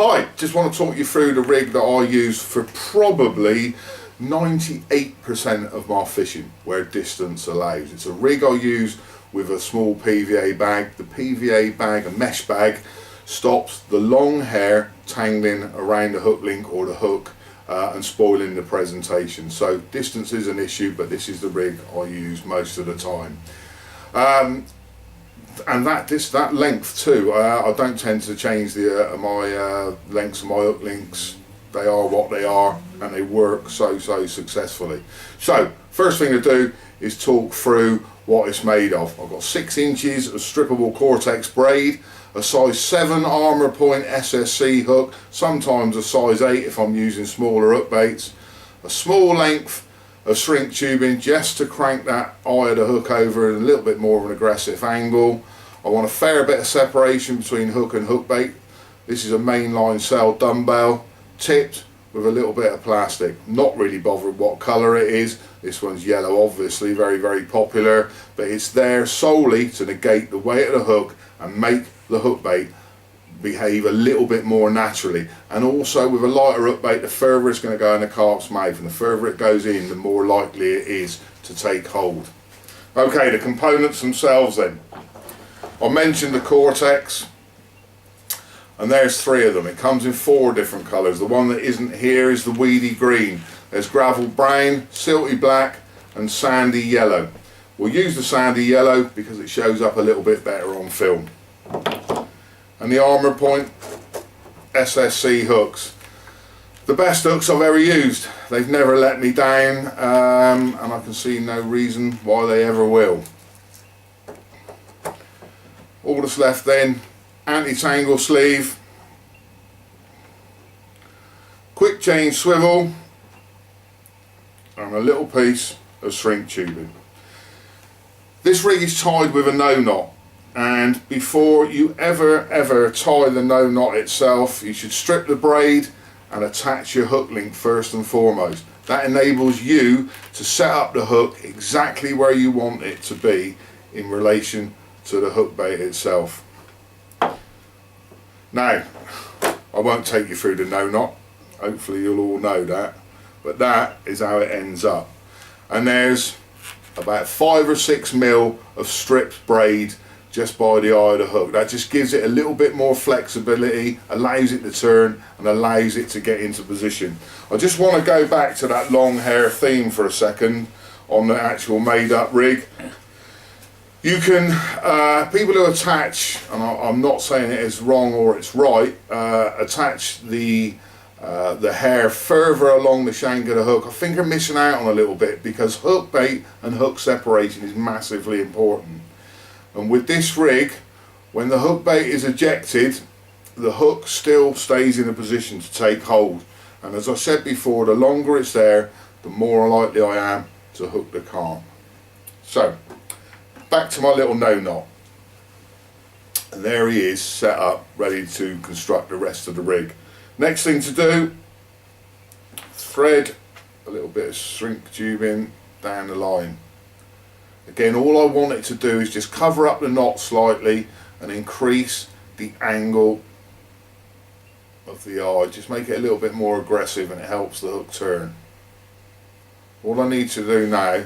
Hi, just want to talk you through the rig that I use for probably 98% of my fishing where distance allows. It's a rig I use with a small PVA bag. The PVA bag, a mesh bag, stops the long hair tangling around the hook link or the hook and spoiling the presentation. So distance is an issue, but this is the rig I use most of the time. And that length too, I don't tend to change the my lengths of my hook links. They are what they are and they work so successfully. So first thing to do is talk through what it's made of. I've got 6 inches of strippable Cortex braid, a size 7 Arma point SSC hook, sometimes a size 8 if I'm using smaller hook baits, a small length of shrink tubing just to crank that eye of the hook over at a little bit more of an aggressive angle. I want a fair bit of separation between hook and hook bait. This is a Mainline cell dumbbell, tipped with a little bit of plastic. Not really bothered what colour it is. This one's yellow, obviously, very popular, but it's there solely to negate the weight of the hook and make the hook bait behave a little bit more naturally. And also with a lighter hook bait, the further it's going to go in the carp's mouth, and the further it goes in, the more likely it is to take hold. Okay, the components themselves then. I mentioned the Cortex, and there's 3 of them. It comes in 4 different colours. The one that isn't here is the weedy green. There's gravel brown, silty black and sandy yellow. We'll use the sandy yellow because it shows up a little bit better on film. And the Arma point SSC hooks. The best hooks I've ever used. They've never let me down, and I can see no reason why they ever will. All that's left then, anti-tangle sleeve, quick change swivel and a little piece of shrink tubing. This rig is tied with a no knot, and before you ever tie the no knot itself, you should strip the braid and attach your hook link first and foremost. That enables you to set up the hook exactly where you want it to be in relation to the hook bait itself. Now, I won't take you through the no knot, hopefully you'll all know that, but that is how it ends up. And there's about 5 or 6 mil of stripped braid just by the eye of the hook. That just gives it a little bit more flexibility, allows it to turn and allows it to get into position. I just want to go back to that long hair theme for a second on the actual made up rig. You can, people who attach, and I'm not saying it is wrong or it's right, attach the hair further along the shank of the hook. I think you're missing out on a little bit because hook bait and hook separation is massively important. And with this rig, when the hook bait is ejected, the hook still stays in a position to take hold. And as I said before, the longer it's there, the more likely I am to hook the carp. So, back to my little no knot. And there he is, set up, ready to construct the rest of the rig. Next thing to do, thread a little bit of shrink tubing down the line. Again, all I want it to do is just cover up the knot slightly and increase the angle of the eye. Just make it a little bit more aggressive and it helps the hook turn. All I need to do now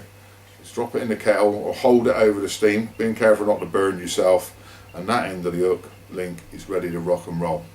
is drop it in the kettle or hold it over the steam, being careful not to burn yourself, and that end of the hook link is ready to rock and roll.